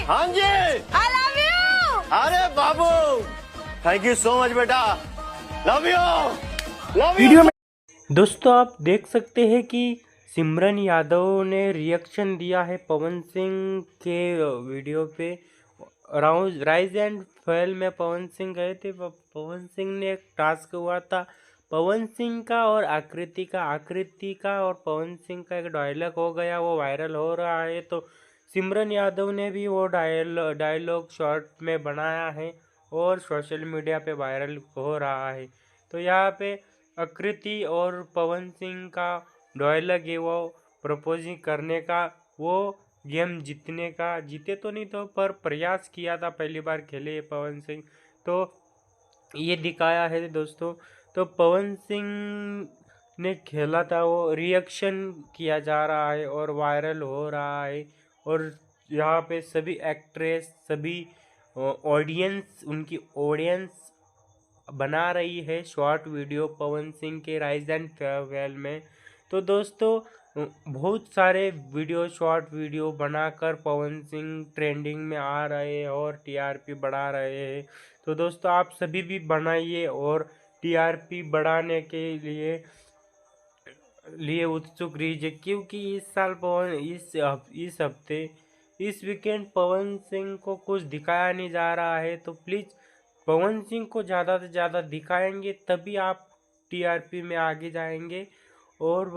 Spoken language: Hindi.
हाँ जी, आई लव यू। अरे बाबू, थैंक यू सो मच बेटा, love you, love video you. में दोस्तों आप देख सकते हैं कि सिमरन यादव ने रिएक्शन दिया है पवन सिंह के वीडियो पे। राइज एंड फॉल में पवन सिंह गए थे। पवन सिंह ने एक टास्क हुआ था पवन सिंह का और आकृति का और पवन सिंह का एक डायलॉग हो गया, वो वायरल हो रहा है। तो सिमरन यादव ने भी वो डायलॉग शॉर्ट में बनाया है और सोशल मीडिया पे वायरल हो रहा है। तो यहाँ पे आकृति और पवन सिंह का डायलॉग है वो प्रपोजिंग करने का, वो गेम जीतने का। जीते तो नहीं तो पर प्रयास किया था, पहली बार खेले पवन सिंह, तो ये दिखाया है दोस्तों। तो पवन सिंह ने खेला था, वो रिएक्शन किया जा रहा है और वायरल हो रहा है। और यहाँ पे सभी एक्ट्रेस, सभी ऑडियंस, उनकी ऑडियंस बना रही है शॉर्ट वीडियो पवन सिंह के राइज एंड फेयरवेल में। तो दोस्तों बहुत सारे वीडियो, शॉर्ट वीडियो बनाकर पवन सिंह ट्रेंडिंग में आ रहे हैं और टीआरपी बढ़ा रहे हैं। तो दोस्तों आप सभी भी बनाइए और टीआरपी बढ़ाने के लिए उत्सुक रहिए, क्योंकि इस साल इस हफ्ते, इस वीकेंड पवन सिंह को कुछ दिखाया नहीं जा रहा है। तो प्लीज़ पवन सिंह को ज़्यादा से ज़्यादा दिखाएंगे, तभी आप टीआरपी में आगे जाएंगे और